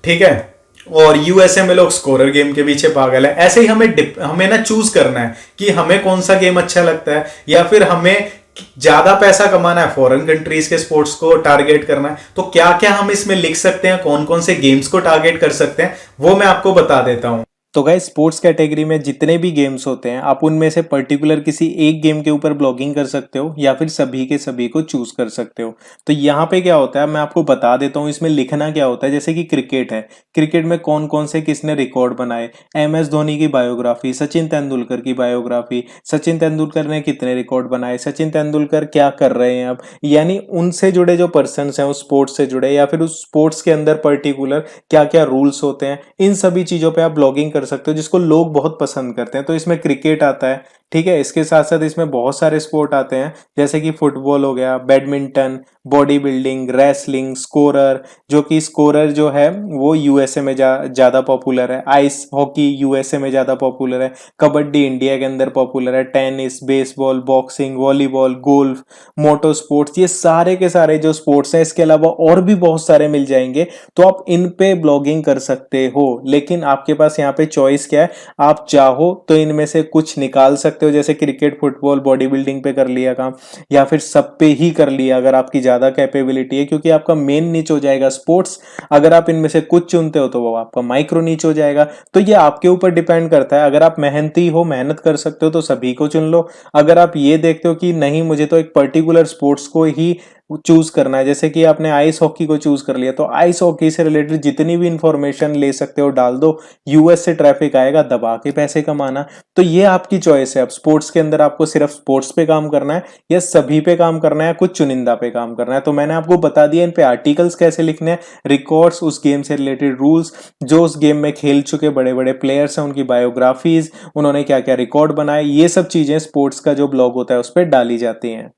[SPEAKER 1] ठीक है, और यूएसए में लोग स्कोरर गेम के पीछे पागल है। ऐसे ही हमें ना चूज करना है कि हमें कौन सा गेम अच्छा लगता है, या फिर हमें ज्यादा पैसा कमाना है, फॉरेन कंट्रीज के स्पोर्ट्स को टारगेट करना है। तो क्या क्या हम इसमें लिख सकते हैं, कौन कौन से गेम्स को टारगेट कर सकते हैं, वो मैं आपको बता देता हूं।
[SPEAKER 2] तो गाइस, स्पोर्ट्स कैटेगरी में जितने भी गेम्स होते हैं आप उनमें से पर्टिकुलर किसी एक गेम के ऊपर ब्लॉगिंग कर सकते हो, या फिर सभी के सभी को चूज कर सकते हो। तो यहाँ पे क्या होता है मैं आपको बता देता हूँ, इसमें लिखना क्या होता है। जैसे कि क्रिकेट है, क्रिकेट में कौन कौन से किसने रिकॉर्ड बनाए, MS धोनी की बायोग्राफी, सचिन तेंदुलकर की बायोग्राफी, सचिन तेंदुलकर ने कितने रिकॉर्ड बनाए, सचिन तेंदुलकर क्या कर रहे हैं अब, यानी उनसे जुड़े जो पर्सन हैं उस स्पोर्ट्स से जुड़े, या फिर उस स्पोर्ट्स के अंदर पर्टिकुलर क्या क्या रूल्स होते हैं, इन सभी चीजों पे आप ब्लॉगिंग कर सकते हो, जिसको लोग बहुत पसंद करते हैं। तो इसमें क्रिकेट आता है, ठीक है। इसके साथ साथ इसमें बहुत सारे स्पोर्ट आते हैं, जैसे कि फुटबॉल हो गया, badminton, body building, wrestling, scorer, जो कि स्कोरर जो है वो यूएसए में ज्यादा पॉपुलर है, आइस हॉकी यूएसए में ज्यादा पॉपुलर है, कबड्डी इंडिया के अंदर पॉपुलर है, tennis, baseball, boxing, volleyball, golf, motor sports, ये सारे के सारे जो स्पोर्ट्स हैं, इसके अलावा और भी बहुत सारे मिल जाएंगे। तो आप इन पे ब्लॉगिंग कर सकते हो, लेकिन आपके पास यहाँ पे चॉइस क्या है, आप चाहो तो इनमें से कुछ निकाल सकते हो, जैसे क्रिकेट, फुटबॉल, बॉडी बिल्डिंग पे कर लिया काम, या फिर सब पे ही कर लिया अगर आपकी ज्यादा कैपेबिलिटी है, क्योंकि आपका मेन निच हो जाएगा स्पोर्ट्स। अगर आप इनमें से कुछ चुनते हो तो वो आपका माइक्रो निच हो जाएगा। तो ये आपके ऊपर डिपेंड करता है। अगर आप मेहनती हो, मेहनत कर सकते हो तो सभी को चुन लो। अगर आप ये देखते हो कि नहीं मुझे तो एक पर्टिकुलर स्पोर्ट्स को ही चूज करना है, जैसे कि आपने आइस हॉकी को चूज कर लिया, तो आइस हॉकी से रिलेटेड जितनी भी इंफॉर्मेशन ले सकते हो डाल दो। यूएस से ट्रैफिक आएगा, दबा के पैसे कमाना। तो ये आपकी चॉइस है। अब स्पोर्ट्स के अंदर आपको सिर्फ स्पोर्ट्स पे काम करना है या सभी पे काम करना है, कुछ चुनिंदा पे काम करना है। तो मैंने आपको बता दिया इन पे आर्टिकल्स कैसे लिखने हैं, रिकॉर्ड्स, उस गेम से रिलेटेड रूल्स, जो उस गेम में खेल चुके बड़े बड़े प्लेयर्स हैं उनकी बायोग्राफीज, उन्होंने क्या क्या रिकॉर्ड बनाए, ये सब चीजें स्पोर्ट्स का जो ब्लॉग होता है उस पर डाली जाती हैं।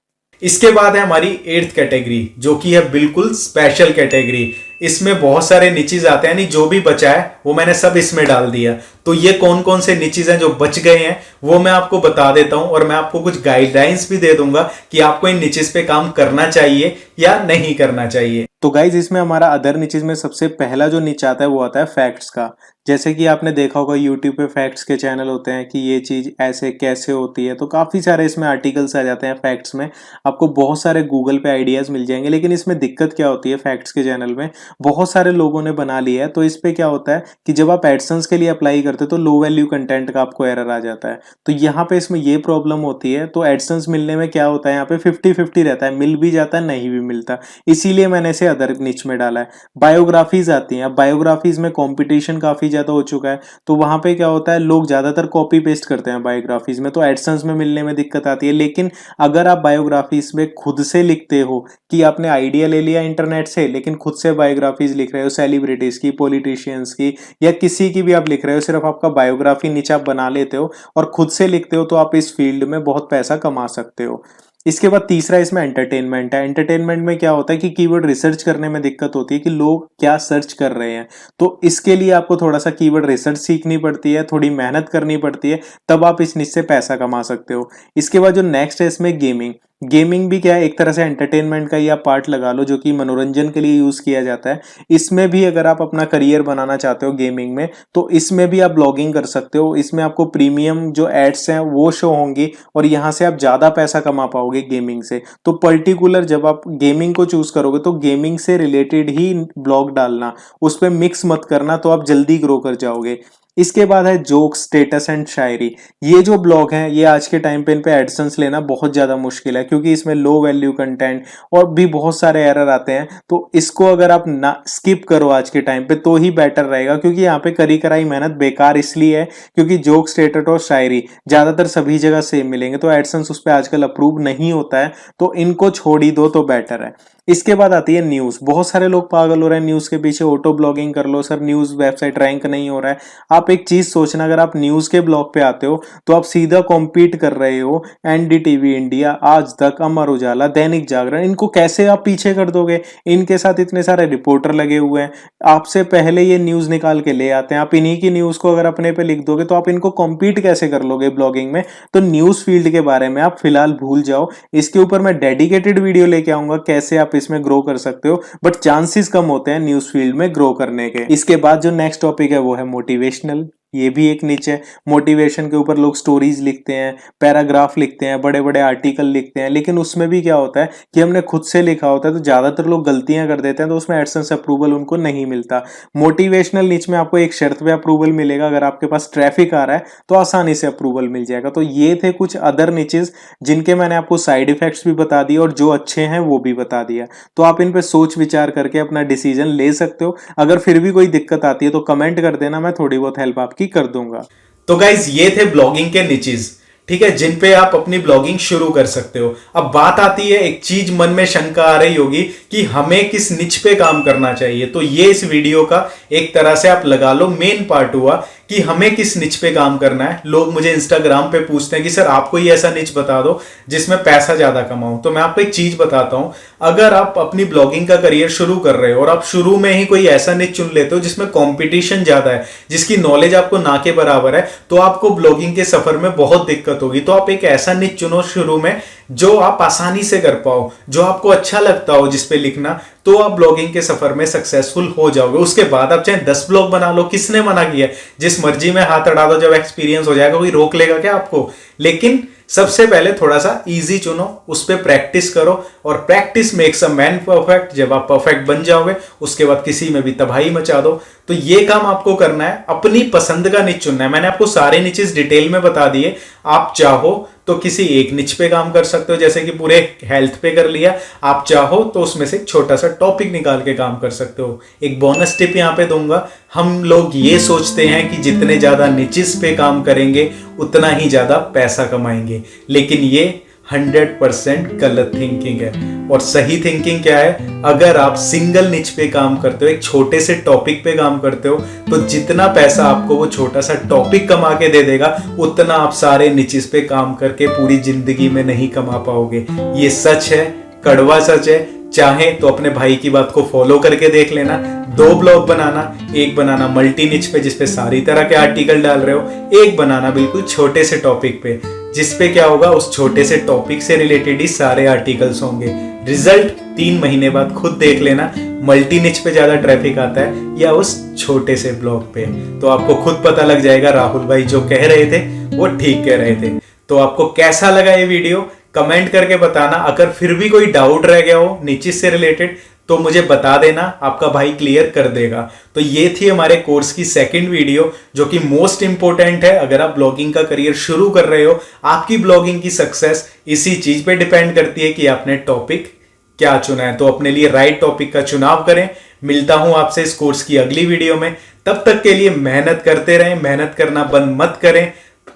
[SPEAKER 1] इसके बाद है हमारी 8th कैटेगरी, जो कि है बिल्कुल स्पेशल कैटेगरी। इसमें बहुत सारे निचेस आते हैं, यानी जो भी बचा है वो मैंने सब इसमें डाल दिया। तो ये कौन कौन से निचेस हैं जो बच गए हैं वो मैं आपको बता देता हूं, और मैं आपको कुछ गाइडलाइंस भी दे दूंगा कि आपको इन निचेस पे काम करना चाहिए या नहीं करना चाहिए।
[SPEAKER 2] तो गाइज इसमें हमारा अदर निचेस में सबसे पहला जो नीच आता है वो आता है फैक्ट्स का। जैसे कि आपने देखा होगा यूट्यूब पे फैक्ट्स के चैनल होते हैं कि ये चीज ऐसे कैसे होती है, तो काफी सारे इसमें आर्टिकल्स आ जाते हैं फैक्ट्स में। आपको बहुत सारे गूगल पे आइडियाज मिल जाएंगे, लेकिन इसमें दिक्कत क्या होती है, फैक्ट्स के चैनल में बहुत सारे लोगों ने बना लिया है। तो इस पे क्या होता है कि जब आप एडसेंस के लिए अप्लाई करते हो तो लो वैल्यू कंटेंट का आपको एरर आ जाता है। तो यहाँ पे इसमें ये प्रॉब्लम होती है। तो एडसेंस मिलने में क्या होता है, यहाँ पे 50-50 रहता है, मिल भी जाता है नहीं भी मिलता, इसीलिए मैंने इसे अदर निच में डाला है। बायोग्राफीज आती हैं, अब बायोग्राफीज में कंपटीशन काफी ज्यादा हो चुका है, तो वहां पे क्या होता है लोग ज्यादातर कॉपी पेस्ट करते हैं बायोग्राफीज में, तो एडसेंस में मिलने में दिक्कत आती है। लेकिन अगर आप बायोग्राफीज में खुद से लिखते हो कि आपने आइडिया ले लिया इंटरनेट से, लेकिन खुद से बायोग्राफीज लिख रहे हो सेलिब्रिटीज की, पॉलिटिशियंस की, या किसी की भी आप लिख रहे हो, सिर्फ आपका बायोग्राफी नीचे आप बना लेते हो और खुद से लिखते हो, तो आप इस फील्ड में बहुत पैसा कमा सकते हो। इसके बाद तीसरा इसमें एंटरटेनमेंट है। एंटरटेनमेंट में क्या होता है कि कीवर्ड रिसर्च करने में दिक्कत होती है कि लोग क्या सर्च कर रहे हैं, तो इसके लिए आपको थोड़ा सा कीवर्ड रिसर्च सीखनी पड़ती है, थोड़ी मेहनत करनी पड़ती है, तब आप इस निच से पैसा कमा सकते हो। इसके बाद जो नेक्स्ट है इसमें गेमिंग। गेमिंग भी क्या है, एक तरह से एंटरटेनमेंट का ही आप पार्ट लगा लो, जो कि मनोरंजन के लिए यूज किया जाता है। इसमें भी अगर आप अपना करियर बनाना चाहते हो गेमिंग में, तो इसमें भी आप ब्लॉगिंग कर सकते हो। इसमें आपको प्रीमियम जो एड्स हैं वो शो होंगी और यहाँ से आप ज्यादा पैसा कमा पाओगे गेमिंग से। तो पर्टिकुलर जब आप गेमिंग को चूज करोगे तो गेमिंग से रिलेटेड ही ब्लॉग डालना, उस पर मिक्स मत करना, तो आप जल्दी ग्रो कर जाओगे। इसके बाद है जोक, स्टेटस एंड शायरी। ये जो ब्लॉग हैं ये आज के टाइम पे इन पे एडसेंस लेना बहुत ज्यादा मुश्किल है, क्योंकि इसमें लो वैल्यू कंटेंट और भी बहुत सारे एरर आते हैं। तो इसको अगर आप ना स्किप करो आज के टाइम पे तो ही बेटर रहेगा, क्योंकि यहाँ पे करी कराई मेहनत बेकार इसलिए है क्योंकि जोक, स्टेटस और शायरी ज्यादातर सभी जगह सेम मिलेंगे, तो एडसेंस उस पर आजकल अप्रूव नहीं होता है, तो इनको छोड़ ही दो तो बेटर है। इसके बाद आती है न्यूज। बहुत सारे लोग पागल हो रहे हैं न्यूज के पीछे, ऑटो ब्लॉगिंग कर लो सर, न्यूज वेबसाइट रैंक नहीं हो रहा है। आप एक चीज सोचना, अगर आप न्यूज के ब्लॉग पे आते हो तो आप सीधा कॉम्पीट कर रहे हो एनडीटीवी इंडिया, आज तक, अमर उजाला, दैनिक जागरण, इनको कैसे आप पीछे कर दोगे। इनके साथ इतने सारे रिपोर्टर लगे हुए हैं, आपसे पहले ये न्यूज निकाल के ले आते हैं, आप इन्हीं की न्यूज को अगर अपने पे लिख दोगे तो आप इनको कॉम्पीट कैसे कर लोगे ब्लॉगिंग में। तो न्यूज फील्ड के बारे में आप फिलहाल भूल जाओ, इसके ऊपर मैं डेडिकेटेड वीडियो लेके आऊंगा कैसे आप इसमें ग्रो कर सकते हो, बट चांसेस कम होते हैं न्यूज फील्ड में ग्रो करने के। इसके बाद जो नेक्स्ट टॉपिक है वो है मोटिवेशनल। ये भी एक नीचे मोटिवेशन के ऊपर लोग स्टोरीज लिखते हैं, पैराग्राफ लिखते हैं, बड़े बड़े आर्टिकल लिखते हैं, लेकिन उसमें भी क्या होता है कि हमने खुद से लिखा होता है, तो ज्यादातर लोग गलतियां कर देते हैं, तो उसमें एडसेंस अप्रूवल उनको नहीं मिलता। मोटिवेशनल नीच में आपको एक शर्त पे अप्रूवल मिलेगा, अगर आपके पास ट्रैफिक आ रहा है तो आसानी से अप्रूवल मिल जाएगा। तो ये थे कुछ अदर नीचेस जिनके मैंने आपको साइड इफेक्ट्स भी बता दिए और जो अच्छे हैं वो भी बता दिया। तो आप इन पे सोच विचार करके अपना डिसीजन ले सकते हो। अगर फिर भी कोई दिक्कत आती है तो कमेंट कर देना, मैं थोड़ी बहुत हेल्प आपकी कर दूंगा।
[SPEAKER 1] तो गाइज ये थे ब्लॉगिंग के निचेस, ठीक है, जिन पे आप अपनी ब्लॉगिंग शुरू कर सकते हो। अब बात आती है, एक चीज मन में शंका आ रही होगी कि हमें किस निच पे काम करना चाहिए। तो ये इस वीडियो का एक तरह से आप लगा लो मेन पार्ट हुआ कि हमें किस निच पे काम करना है। लोग मुझे इंस्टाग्राम पे पूछते हैं कि सर आप कोई ऐसा निच बता दो जिसमें पैसा ज्यादा कमाऊं। तो मैं आपको एक चीज बताता हूं, अगर आप अपनी ब्लॉगिंग का करियर शुरू कर रहे हो और आप शुरू में ही कोई ऐसा निच चुन लेते हो जिसमें कंपटीशन ज्यादा है, जिसकी नॉलेज आपको ना के बराबर है, तो आपको ब्लॉगिंग के सफर में बहुत दिक्कत होगी। तो आप एक ऐसा निच चुनो शुरू में जो आप आसानी से कर पाओ, जो आपको अच्छा लगता हो जिस पे लिखना, तो आप ब्लॉगिंग के सफर में सक्सेसफुल हो जाओगे। उसके बाद आप चाहे 10 ब्लॉग बना लो, किसने मना किया, जिस मर्जी में हाथ अड़ा दो, जब एक्सपीरियंस हो जाएगा कोई रोक लेगा क्या आपको। लेकिन सबसे पहले थोड़ा सा इजी चुनो, उस पर प्रैक्टिस करो, और practice makes a man perfect. जब आप परफेक्ट बन जाओगे उसके बाद किसी में भी तबाही मचा दो। तो ये काम आपको करना है, अपनी पसंद का निच चुनना है। मैंने आपको सारे निचेस डिटेल में बता दिए। आप चाहो तो किसी एक निच पे काम कर सकते हो, जैसे कि पूरे हेल्थ पे कर लिया। आप चाहो तो उसमें से एक छोटा सा टॉपिक निकाल के काम कर सकते हो। एक बोनस टिप यहाँ पे दूंगा, हम लोग ये सोचते हैं कि जितने ज्यादा निचेस पे काम करेंगे उतना ही ज्यादा पैसा कमाएंगे, लेकिन ये 100% गलत थिंकिंग है। और सही थिंकिंग क्या है, अगर आप सिंगल निच पे काम करते हो, एक छोटे से टॉपिक पे काम करते हो, तो जितना पैसा आपको वो छोटा सा टॉपिक कमा के दे देगा, उतना आप सारे निचेस पे काम करके पूरी जिंदगी में नहीं कमा पाओगे। ये सच है, कड़वा सच है। चाहे तो अपने भाई की बात को फॉलो करके देख लेना। 2 ब्लॉग बनाना, एक बनाना मल्टी निच पे जिसपे सारी तरह के आर्टिकल डाल रहे हो, एक बनाना बिल्कुल छोटे से टॉपिक पे जिसपे क्या होगा, उस छोटे से टॉपिक से रिलेटेड ही सारे आर्टिकल्स होंगे। रिजल्ट 3 महीने बाद खुद देख लेना, मल्टी निच पे ज्यादा ट्रैफिक आता है या उस छोटे से ब्लॉग पे, तो आपको खुद पता लग जाएगा राहुल भाई जो कह रहे थे वो ठीक कह रहे थे। तो आपको कैसा लगा ये वीडियो कमेंट करके बताना। अगर फिर भी कोई डाउट रह गया हो निचेस से रिलेटेड तो मुझे बता देना, आपका भाई क्लियर कर देगा। तो ये थी हमारे कोर्स की सेकंड वीडियो, जो कि मोस्ट इंपॉर्टेंट है। अगर आप ब्लॉगिंग का करियर शुरू कर रहे हो, आपकी ब्लॉगिंग की सक्सेस इसी चीज पे डिपेंड करती है कि आपने टॉपिक क्या चुना है। तो अपने लिए राइट टॉपिक का चुनाव करें। मिलता हूं आपसे इस कोर्स की अगली वीडियो में। तब तक के लिए मेहनत करते रहें, मेहनत करना बंद मत करें।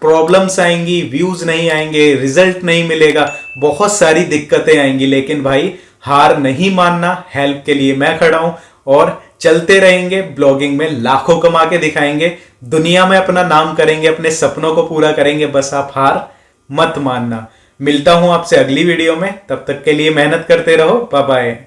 [SPEAKER 1] प्रॉब्लम्स आएंगी, व्यूज नहीं आएंगे, रिजल्ट नहीं मिलेगा, बहुत सारी दिक्कतें आएंगी, लेकिन भाई हार नहीं मानना। हेल्प के लिए मैं खड़ा हूं और चलते रहेंगे। ब्लॉगिंग में लाखों कमा के दिखाएंगे, दुनिया में अपना नाम करेंगे, अपने सपनों को पूरा करेंगे। बस आप हार मत मानना। मिलता हूं आपसे अगली वीडियो में, तब तक के लिए मेहनत करते रहो। Bye bye.